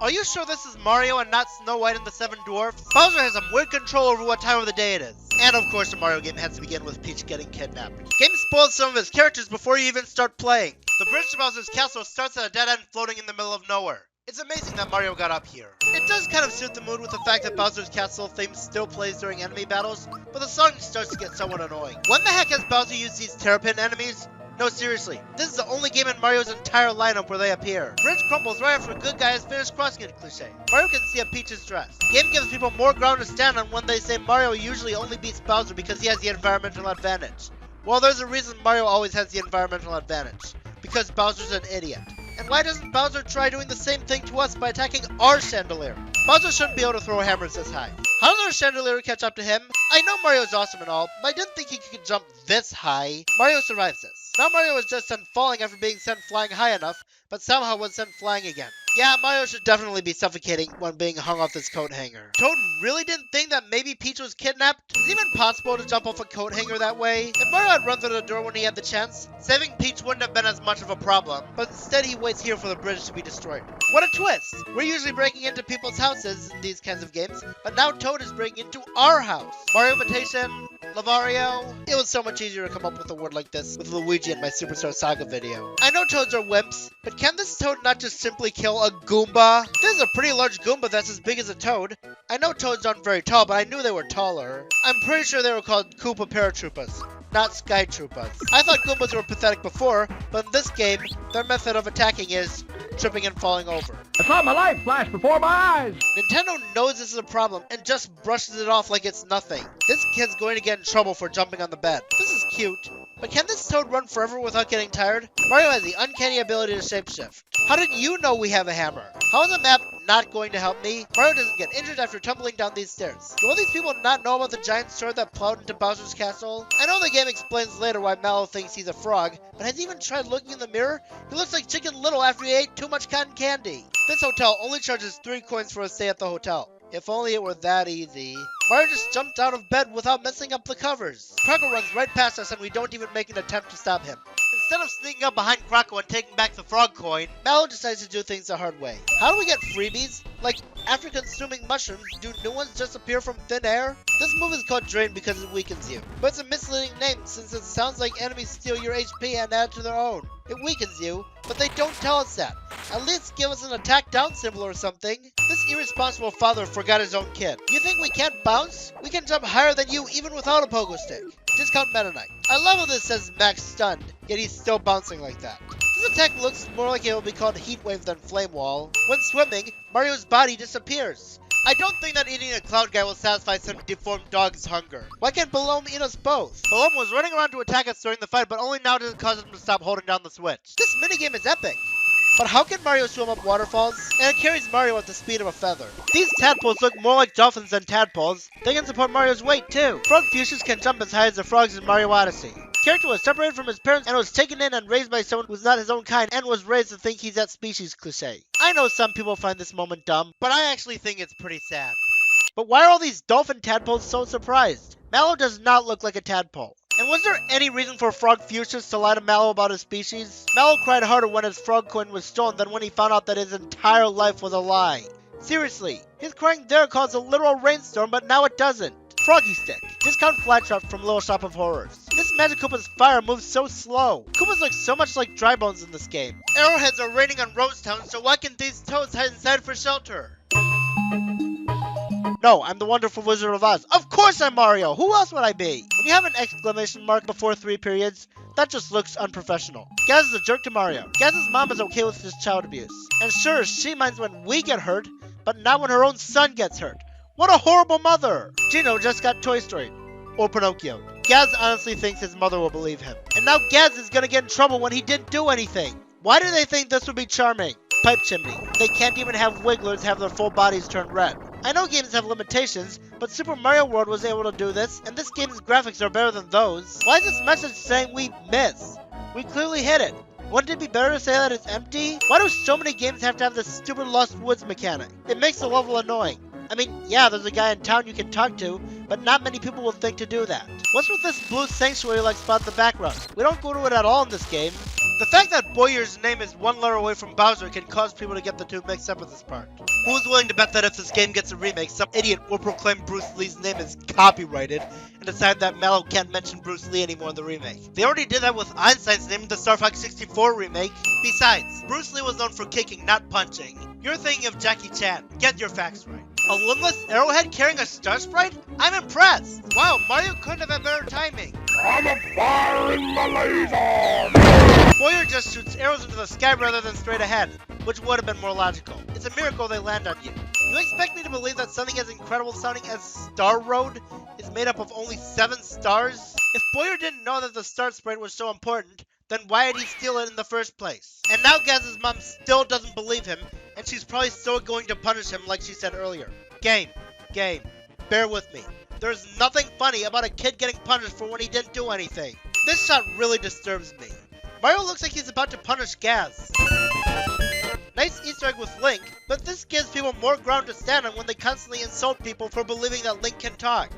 Are you sure this is Mario and not Snow White and the Seven Dwarfs? Bowser has some weird control over what time of the day it is. And of course the Mario game has to begin with Peach getting kidnapped. Game spoils some of his characters before you even start playing. The bridge to Bowser's castle starts at a dead end floating in the middle of nowhere. It's amazing that Mario got up here. It does kind of suit the mood with the fact that Bowser's Castle theme still plays during enemy battles, but the song starts to get somewhat annoying. When the heck has Bowser used these Terrapin enemies? No, seriously, this is the only game in Mario's entire lineup where they appear. Bridge crumbles right after a good guy has finished crossing it cliche. Mario can see a Peach's dress. Game gives people more ground to stand on when they say Mario usually only beats Bowser because he has the environmental advantage. Well, there's a reason Mario always has the environmental advantage. Because Bowser's an idiot. And why doesn't Bowser try doing the same thing to us by attacking our chandelier? Bowser shouldn't be able to throw hammers this high. How does our chandelier catch up to him? I know Mario's awesome and all, but I didn't think he could jump this high. Mario survives this. Now Mario was just sent falling after being sent flying high enough, but somehow was sent flying again. Yeah, Mario should definitely be suffocating when being hung off this coat hanger. Toad really didn't think that maybe Peach was kidnapped? Is it even possible to jump off a coat hanger that way? If Mario had run through the door when he had the chance, saving Peach wouldn't have been as much of a problem, but instead he waits here for the bridge to be destroyed. What a twist! We're usually breaking into people's houses in these kinds of games, but now Toad is breaking into our house. Mario Invitation, Lavario. It was so much easier to come up with a word like this with Luigi in my Superstar Saga video. I know Toads are wimps, but can this Toad not just simply kill a Goomba? This is a pretty large Goomba that's as big as a Toad. I know Toads aren't very tall, but I knew they were taller. I'm pretty sure they were called Koopa Paratroopas, not Sky Troopas. I thought Goombas were pathetic before, but in this game, their method of attacking is tripping and falling over. I saw my life flash before my eyes! Nintendo knows this is a problem and just brushes it off like it's nothing. This kid's going to get in trouble for jumping on the bed. This is cute, but can this Toad run forever without getting tired? Mario has the uncanny ability to shapeshift. How did you know we have a hammer? How is the map not going to help me? Mario doesn't get injured after tumbling down these stairs. Do all these people not know about the giant sword that plowed into Bowser's castle? I know the game explains later why Mallow thinks he's a frog, but has he even tried looking in the mirror? He looks like Chicken Little after he ate too much cotton candy. This hotel only charges 3 coins for a stay at the hotel. If only it were that easy. Mario just jumped out of bed without messing up the covers. Krako runs right past us and we don't even make an attempt to stop him. Instead of sneaking up behind Krako and taking back the frog coin, Mallow decides to do things the hard way. How do we get freebies? Like, after consuming mushrooms, do new ones just appear from thin air? This move is called Drain because it weakens you. But it's a misleading name since it sounds like enemies steal your HP and add to their own. It weakens you, but they don't tell us that. At least give us an attack down symbol or something. This irresponsible father forgot his own kid. You think we can't bounce? We can jump higher than you even without a pogo stick. Discount Meta Knight. I love how this says max stunned, yet he's still bouncing like that. This attack looks more like it will be called Heat Wave than Flame Wall. When swimming, Mario's body disappears. I don't think that eating a cloud guy will satisfy some deformed dog's hunger. Why can't Balloon eat us both? Balloon was running around to attack us during the fight, but only now does it cause him to stop holding down the switch. This minigame is epic. But how can Mario swim up waterfalls? And it carries Mario at the speed of a feather. These tadpoles look more like dolphins than tadpoles. They can support Mario's weight too. Frog fuchsias can jump as high as the frogs in Mario Odyssey. Character was separated from his parents and was taken in and raised by someone who's not his own kind and was raised to think he's that species cliche. I know some people find this moment dumb, but I actually think it's pretty sad. But why are all these dolphin tadpoles so surprised? Mallow does not look like a tadpole. And was there any reason for Frog Fuchsias to lie to Mallow about his species? Mallow cried harder when his frog coin was stolen than when he found out that his entire life was a lie. Seriously, his crying there caused a literal rainstorm, but now it doesn't. Froggy Stick. Discount Flatshot from Little Shop of Horrors. This Magic Koopa's fire moves so slow. Koopas look so much like dry bones in this game. Arrowheads are raining on Rose Town, so why can't these toads hide inside for shelter? No, I'm the Wonderful Wizard of Oz. Of course I'm Mario! Who else would I be? When you have an exclamation mark before 3 periods, that just looks unprofessional. Gaz is a jerk to Mario. Gaz's mom is okay with his child abuse. And sure, she minds when we get hurt, but not when her own son gets hurt. What a horrible mother! Gino just got Toy Story. Or Pinocchio. Gaz honestly thinks his mother will believe him. And now Gaz is gonna get in trouble when he didn't do anything. Why do they think this would be charming? Pipe chimney. They can't even have wigglers have their full bodies turned red. I know games have limitations, but Super Mario World was able to do this, and this game's graphics are better than those. Why is this message saying we miss? We clearly hit it. Wouldn't it be better to say that it's empty? Why do so many games have to have this stupid Lost Woods mechanic? It makes the level annoying. I mean, yeah, there's a guy in town you can talk to, but not many people will think to do that. What's with this blue sanctuary-like spot in the background? We don't go to it at all in this game. The fact that Boyer's name is one letter away from Bowser can cause people to get the two mixed up with this part. Who is willing to bet that if this game gets a remake, some idiot will proclaim Bruce Lee's name as copyrighted and decide that Mallow can't mention Bruce Lee anymore in the remake? They already did that with Einstein's name in the Star Fox 64 remake. Besides, Bruce Lee was known for kicking, not punching. You're thinking of Jackie Chan. Get your facts right. A limbless arrowhead carrying a star sprite? I'm impressed! Wow, Mario couldn't have had better timing. I'm a fire in my laser! Boyer just shoots arrows into the sky rather than straight ahead, which would have been more logical. It's a miracle they land on you. You expect me to believe that something as incredible sounding as Star Road is made up of only 7 stars? If Boyer didn't know that the star sprite was so important, then why did he steal it in the first place? And now Gaz's mom still doesn't believe him, and she's probably still going to punish him like she said earlier. Game. Bear with me. There's nothing funny about a kid getting punished for when he didn't do anything. This shot really disturbs me. Mario looks like he's about to punish Gaz. Nice Easter egg with Link, but this gives people more ground to stand on when they constantly insult people for believing that Link can talk.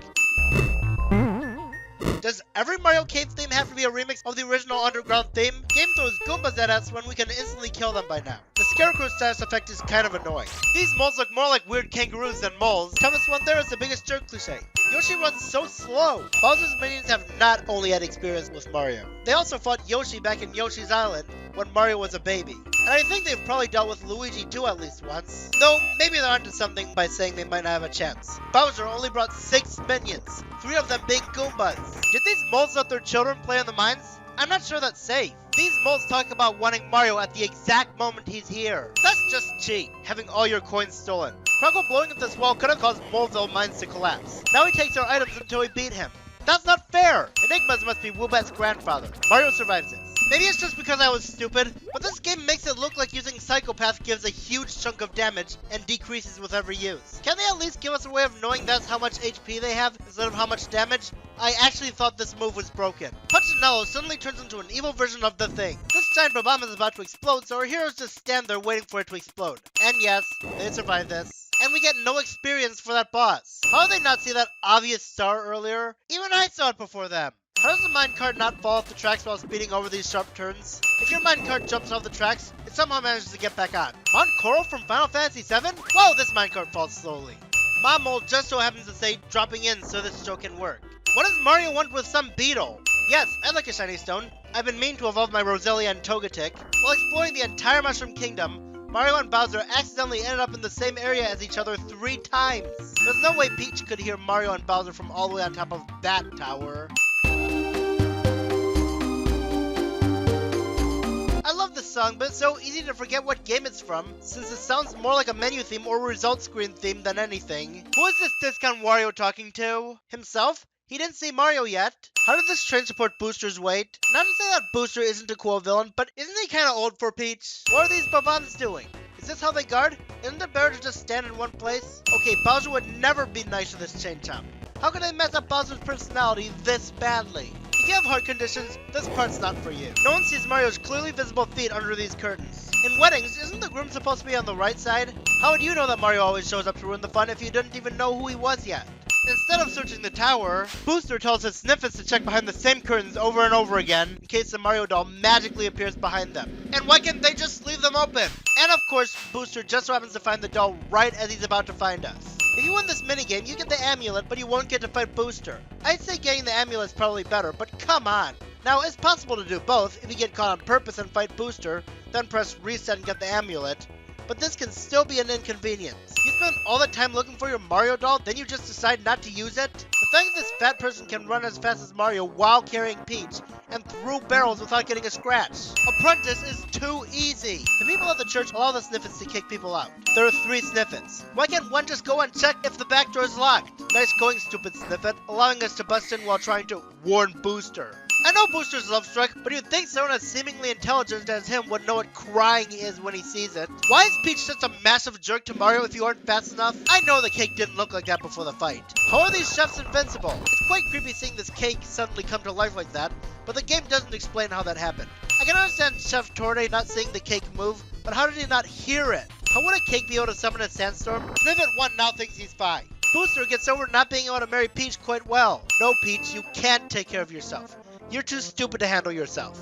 Does every Mario cave theme have to be a remix of the original underground theme? Game throws goombas at us when we can instantly kill them by now. The Scarecrow status effect is kind of annoying. These moles look more like weird kangaroos than moles. Thomas one there is the biggest jerk cliche. Yoshi runs so slow. Bowser's minions have not only had experience with Mario. They also fought Yoshi back in Yoshi's Island when Mario was a baby. And I think they've probably dealt with Luigi too at least once. Though, maybe they're onto something by saying they might not have a chance. Bowser only brought 6 minions, 3 of them being Goombas. Did these moles let their children play in the mines? I'm not sure that's safe. These moles talk about wanting Mario at the exact moment he's here. That's just cheat, having all your coins stolen. Kruggle blowing up this wall could have caused Moleville mines to collapse. Now he takes our items until we beat him. That's not fair! Enigmas must be Woobat's grandfather. Mario survives this. Maybe it's just because I was stupid, but this game makes it look like using Psychopath gives a huge chunk of damage and decreases with every use. Can they at least give us a way of knowing that's how much HP they have instead of how much damage? I actually thought this move was broken. Punchinello suddenly turns into an evil version of the Thing. This giant bomb is about to explode, so our heroes just stand there waiting for it to explode. And yes, they survive this. And we get no experience for that boss. How did they not see that obvious star earlier? Even I saw it before them. How does the minecart not fall off the tracks while speeding over these sharp turns? If your minecart jumps off the tracks, it somehow manages to get back on. Mount Coral from Final Fantasy VII? Whoa, this minecart falls slowly. Mom Mole just so happens to say dropping in so this joke can work. What does Mario want with some beetle? Yes, I'd like a shiny stone. I've been meaning to evolve my Roselia and Togetic. While exploring the entire Mushroom Kingdom, Mario and Bowser accidentally ended up in the same area as each other 3 times. There's no way Peach could hear Mario and Bowser from all the way on top of that tower. I love this song, but it's so easy to forget what game it's from, since it sounds more like a menu theme or result screen theme than anything. Who is this discount Wario talking to? Himself? He didn't see Mario yet. How did this train support Booster's weight? Not to say that Booster isn't a cool villain, but isn't he kinda old for Peach? What are these Babans doing? Is this how they guard? Isn't it better to just stand in one place? Okay, Bowser would never be nice to this chain chomp. How could they mess up Bowser's personality this badly? If you have heart conditions, this part's not for you. No one sees Mario's clearly visible feet under these curtains. In weddings, isn't the groom supposed to be on the right side? How would you know that Mario always shows up to ruin the fun if you didn't even know who he was yet? Instead of searching the tower, Booster tells his Sniffets to check behind the same curtains over and over again in case the Mario doll magically appears behind them. And why can't they just leave them open? And of course, Booster just so happens to find the doll right as he's about to find us. If you win this minigame, you get the amulet, but you won't get to fight Booster. I'd say getting the amulet is probably better, but come on. Now, it's possible to do both if you get caught on purpose and fight Booster, then press reset and get the amulet. But this can still be an inconvenience. You spend all the time looking for your Mario doll, then you just decide not to use it? The fact that this fat person can run as fast as Mario while carrying Peach, and through barrels without getting a scratch. Apprentice is too easy. The people at the church allow the Sniffets to kick people out. There are 3 Sniffets. Why can't one just go and check if the back door is locked? Nice going, stupid Sniffet, allowing us to bust in while trying to warn Booster. I know Booster's love struck, but you'd think someone as seemingly intelligent as him would know what crying is when he sees it. Why is Peach such a massive jerk to Mario if you aren't fast enough? I know the cake didn't look like that before the fight. How are these chefs invincible? It's quite creepy seeing this cake suddenly come to life like that, but the game doesn't explain how that happened. I can understand Chef Torte not seeing the cake move, but how did he not hear it? How would a cake be able to summon a sandstorm? Sniffet 1 now thinks he's fine. Booster gets over not being able to marry Peach quite well. No, Peach, you can't take care of yourself. You're too stupid to handle yourself.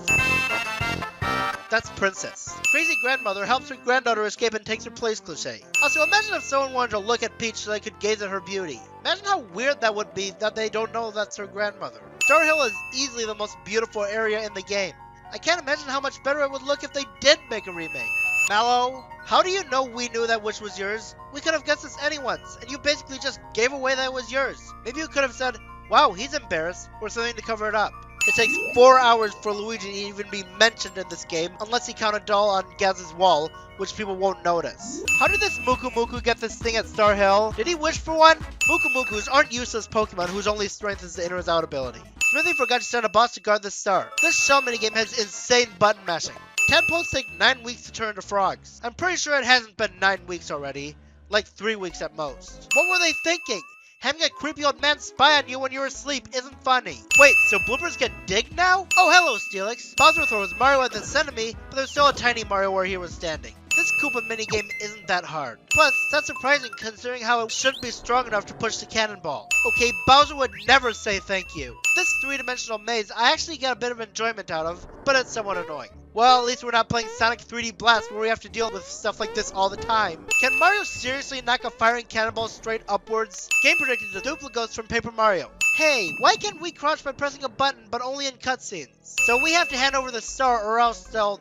That's Princess. Crazy grandmother helps her granddaughter escape and takes her place cliché. Also, imagine if someone wanted to look at Peach so they could gaze at her beauty. Imagine how weird that would be that they don't know that's her grandmother. Star Hill is easily the most beautiful area in the game. I can't imagine how much better it would look if they did make a remake. Mallow, how do you know we knew that wish was yours? We could have guessed this anyone's, and you basically just gave away that it was yours. Maybe you could have said, wow, he's embarrassed, or something to cover it up. It takes 4 hours for Luigi to even be mentioned in this game, unless you count a doll on Gaz's wall, which people won't notice. How did this Muku Muku get this thing at Star Hill? Did he wish for one? Muku Mukus aren't useless Pokemon whose only strength is the inner's out ability. Smithy forgot to send a boss to guard the star. This shell minigame has insane button mashing. Tadpoles take 9 weeks to turn into frogs. I'm pretty sure it hasn't been 9 weeks already. Like 3 weeks at most. What were they thinking? Having a creepy old man spy on you when you're asleep isn't funny. Wait, so bloopers can dig now? Oh, hello, Steelix. Bowser throws Mario at this enemy, but there's still a tiny Mario where he was standing. This Koopa minigame isn't that hard. Plus, that's surprising considering how it shouldn't be strong enough to push the cannonball. Okay, Bowser would never say thank you. This three-dimensional maze I actually get a bit of enjoyment out of, but it's somewhat annoying. Well, at least we're not playing Sonic 3D Blast where we have to deal with stuff like this all the time. Can Mario seriously knock a firing cannonball straight upwards? Game predicted the duplicates from Paper Mario. Hey, why can't we crouch by pressing a button but only in cutscenes? So we have to hand over the star or else they'll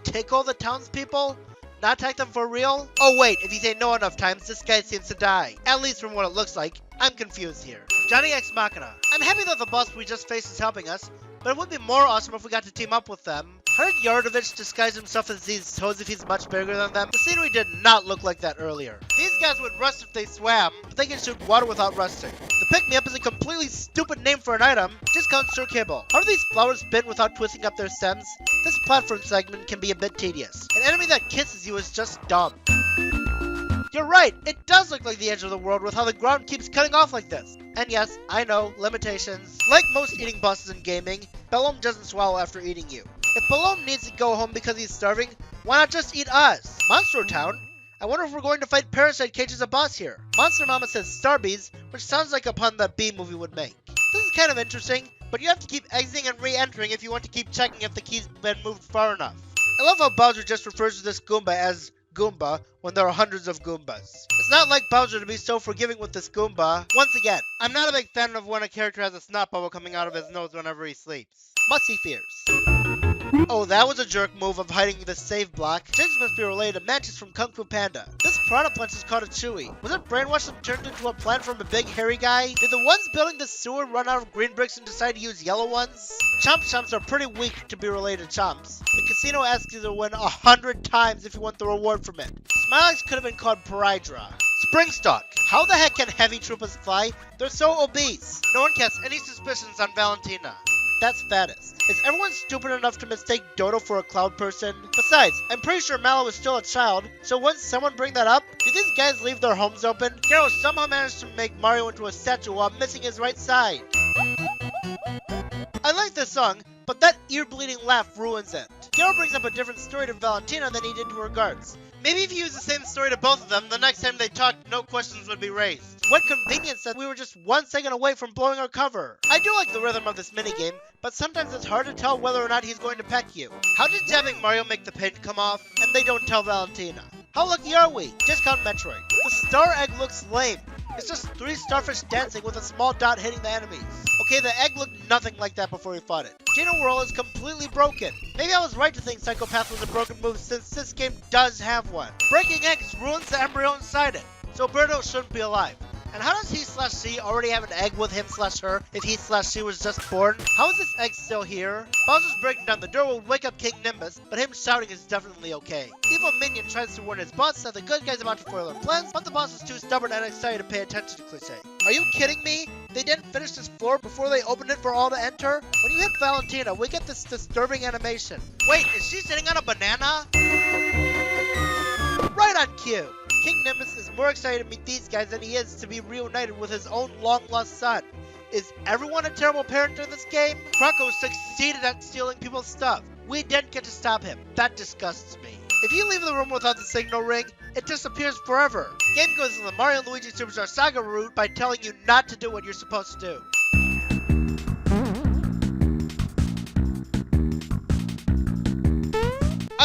tickle the townspeople? Not attack them for real? Oh wait, if you say no enough times, this guy seems to die. At least from what it looks like. I'm confused here. Johnny X Machina. I'm happy that the boss we just faced is helping us, but it would be more awesome if we got to team up with them. How did Yardovich disguise himself as these toads if he's much bigger than them? The scenery did not look like that earlier. These guys would rust if they swam, but they can shoot water without rusting. The pick-me-up is a completely stupid name for an item. Discount Sir Kibble. How do these flowers spin without twisting up their stems? This platform segment can be a bit tedious. An enemy that kisses you is just dumb. You're right, it does look like the edge of the world with how the ground keeps cutting off like this. And yes, I know, limitations. Like most eating bosses in gaming, Bellum doesn't swallow after eating you. If Bellum needs to go home because he's starving, why not just eat us? Monster Town? I wonder if we're going to fight Parasite Cage as a boss here. Monster Mama says Starbees, which sounds like a pun that B movie would make. This is kind of interesting, but you have to keep exiting and re-entering if you want to keep checking if the key's been moved far enough. I love how Bowser just refers to this Goomba as Goomba when there are hundreds of Goombas. It's not like Bowser to be so forgiving with this Goomba. Once again, I'm not a big fan of when a character has a snot bubble coming out of his nose whenever he sleeps. Musty Fears. Oh, that was a jerk move of hiding the save block. Jinx must be related to Mantis from Kung Fu Panda. This piranha plant is called a Chewy. Was it brainwashed and turned into a plant from a big hairy guy? Did the ones building the sewer run out of green bricks and decide to use yellow ones? Chomp Chomps are pretty weak to be related to Chomps. The casino asks you to win 100 times if you want the reward from it. Smilex could have been called Parydra. Springstalk. How the heck can heavy troopers fly? They're so obese. No one casts any suspicions on Valentina. That's fattest. Is everyone stupid enough to mistake Dodo for a cloud person? Besides, I'm pretty sure Mallow is still a child, so wouldn't someone bring that up? Do these guys leave their homes open? Garo somehow managed to make Mario into a statue while missing his right side. I like this song, but that ear-bleeding laugh ruins it. Garo brings up a different story to Valentina than he did to her guards. Maybe if you use the same story to both of them, the next time they talked, no questions would be raised. What convenience that we were just 1 second away from blowing our cover. I do like the rhythm of this minigame, but sometimes it's hard to tell whether or not he's going to peck you. How did dabbing Mario make the paint come off? And they don't tell Valentina. How lucky are we? Discount Metroid. The star egg looks lame. It's just 3 starfish dancing with a small dot hitting the enemies. Okay, the egg looked nothing like that before we fought it. Geno Whirl is completely broken. Maybe I was right to think Psychopath was a broken move since this game does have one. Breaking eggs ruins the embryo inside it, so Birdo shouldn't be alive. And how does he/she already have an egg with him/her if he/she was just born? How is this egg still here? Bowser's breaking down the door would wake up King Nimbus, but him shouting is definitely okay. Evil Minion tries to warn his boss that the good guy's about to foil their plans, but the boss is too stubborn and excited to pay attention to Cliché. Are you kidding me? They didn't finish this floor before they opened it for all to enter? When you hit Valentina, we get this disturbing animation. Wait, is she sitting on a banana? Right on cue! King Nimbus is more excited to meet these guys than he is to be reunited with his own long-lost son. Is everyone a terrible parent in this game? Krako succeeded at stealing people's stuff. We didn't get to stop him. That disgusts me. If you leave the room without the signal ring, it disappears forever. Game goes in the Mario&Luigi Superstar Saga route by telling you not to do what you're supposed to do.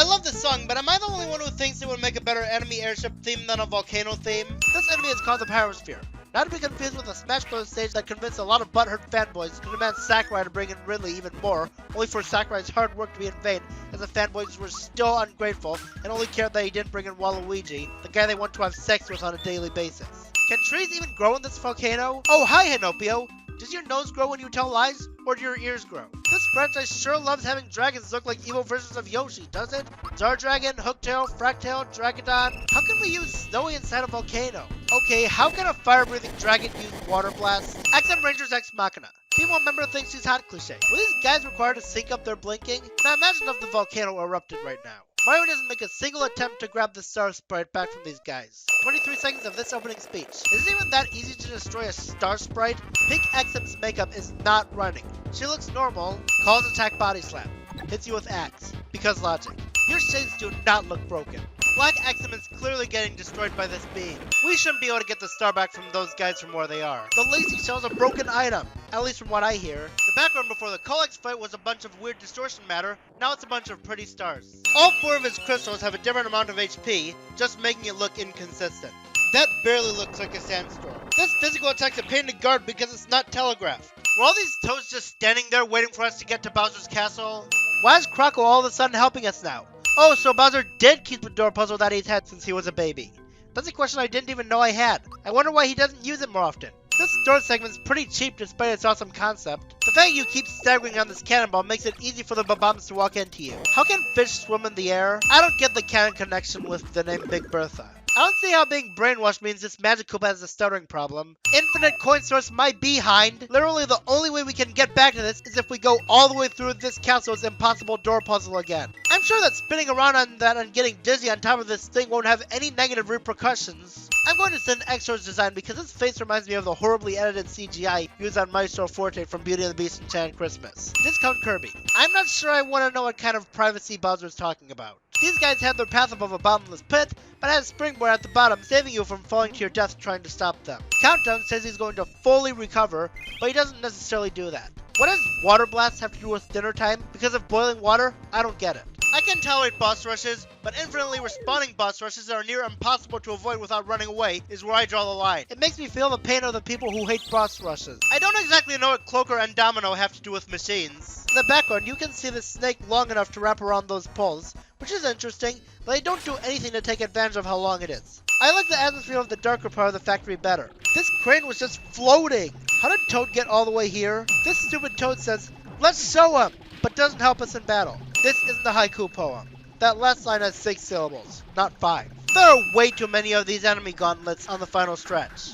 love this song, but am I the only one who thinks it would make a better enemy airship theme than a volcano theme? This enemy is called the Pyrosphere. Not to be confused with a Smash Bros. Stage that convinced a lot of butthurt fanboys to demand Sakurai to bring in Ridley even more, only for Sakurai's hard work to be in vain, as the fanboys were still ungrateful and only cared that he didn't bring in Waluigi, the guy they want to have sex with on a daily basis. Can trees even grow in this volcano? Oh, hi, Hinopio! Does your nose grow when you tell lies, or do your ears grow? This franchise sure loves having dragons look like evil versions of Yoshi, does it? Zardragon, Hooktail, Fractail, Dragodon. How can we use Snowy inside a volcano? Okay, how can a fire-breathing dragon use water blasts? XM Rangers Ex Machina. People remember things she's hot cliche. Were these guys required to sync up their blinking? Now imagine if the volcano erupted right now. Mario doesn't make a single attempt to grab the star sprite back from these guys. 23 seconds of this opening speech. Is it even that easy to destroy a star sprite? Pink XM's makeup is not running. She looks normal, calls attack body slam, hits you with axe, because logic. Your shades do not look broken. Black XM is clearly getting destroyed by this beam. We shouldn't be able to get the star back from those guys from where they are. The lazy shell's a broken item, at least from what I hear. The background before the Colex fight was a bunch of weird distortion matter, now it's a bunch of pretty stars. All 4 of his crystals have a different amount of HP, just making it look inconsistent. That barely looks like a sandstorm. This physical attack's a pain to guard because it's not telegraphed. Were all these toads just standing there waiting for us to get to Bowser's castle? Why is Croco all of a sudden helping us now? Oh, so Bowser did keep the door puzzle that he's had since he was a baby. That's a question I didn't even know I had. I wonder why he doesn't use it more often. This door segment's pretty cheap despite its awesome concept. The fact you keep staggering on this cannonball makes it easy for the Bob-ombs to walk into you. How can fish swim in the air? I don't get the canon connection with the name Big Bertha. I don't see how being brainwashed means this magic Koopa has a stuttering problem. Infinite coin source, my behind. Literally the only way we can get back to this is if we go all the way through this castle's impossible door puzzle again. I'm sure that spinning around on that and getting dizzy on top of this thing won't have any negative repercussions. I'm going to send Exor's design because his face reminds me of the horribly edited CGI used on Maestro Forte from Beauty and the Beast and Enchanted Christmas. Discount Kirby. I'm not sure I want to know what kind of privacy Bowser's talking about. These guys have their path above a bottomless pit, but has a springboard at the bottom, saving you from falling to your death trying to stop them. Countdown says he's going to fully recover, but he doesn't necessarily do that. What does water blasts have to do with dinner time? Because of boiling water? I don't get it. I can tolerate boss rushes, but infinitely respawning boss rushes that are near impossible to avoid without running away is where I draw the line. It makes me feel the pain of the people who hate boss rushes. I don't exactly know what Cloaker and Domino have to do with machines. In the background, you can see the snake long enough to wrap around those poles, which is interesting, but they don't do anything to take advantage of how long it is. I like the atmosphere of the darker part of the factory better. This crane was just floating. How did Toad get all the way here? This stupid Toad says, "Let's show him," but doesn't help us in battle. This isn't a haiku poem. That last line has 6 syllables, not 5. There are way too many of these enemy gauntlets on the final stretch.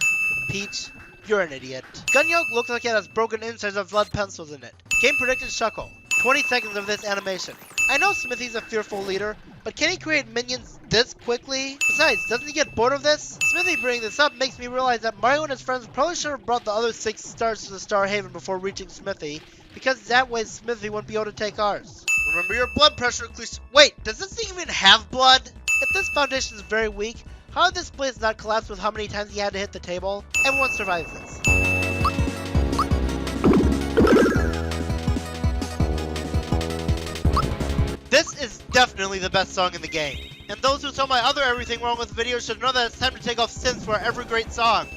Peach, you're an idiot. Gunyoke looks like it has broken insides of lead pencils in it. Game predicted Shuckle. 20 seconds of this animation. I know Smithy's a fearful leader, but can he create minions this quickly? Besides, doesn't he get bored of this? Smithy bringing this up makes me realize that Mario and his friends probably should have brought the other 6 stars to the Star Haven before reaching Smithy, because that way Smithy wouldn't be able to take ours. Remember your blood pressure, please. Wait, does this thing even have blood? If this foundation is very weak, how did this place not collapse with how many times he had to hit the table? Everyone survives this. This is definitely the best song in the game. And those who saw my other Everything Wrong with videos should know that it's time to take off synths for every great song.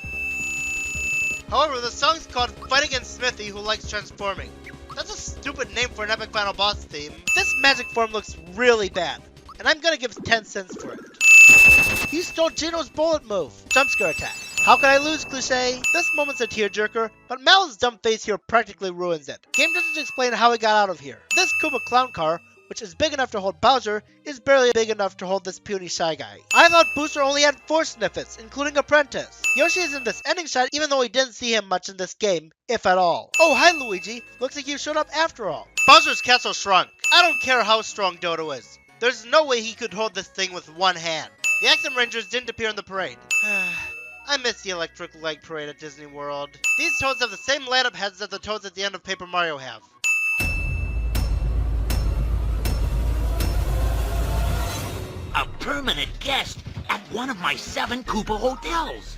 However, the song's called Fight Against Smithy Who Likes Transforming. That's a stupid name for an epic final boss theme. This magic form looks really bad, and I'm gonna give 10 cents for it. He stole Gino's bullet move. Jump scare attack. How can I lose, cliche? This moment's a tearjerker, but Mal's dumb face here practically ruins it. Game doesn't explain how he got out of here. This Koopa clown car, which is big enough to hold Bowser, is barely big enough to hold this puny Shy Guy. I thought Booster only had 4 snippets, including Apprentice. Yoshi is in this ending shot even though we didn't see him much in this game, if at all. Oh, hi Luigi. Looks like you showed up after all. Bowser's castle shrunk. I don't care how strong Dodo is. There's no way he could hold this thing with one hand. The XM Rangers didn't appear in the parade. I miss the electric light parade at Disney World. These toads have the same light-up heads that the toads at the end of Paper Mario have. A permanent guest at one of my 7 Koopa hotels.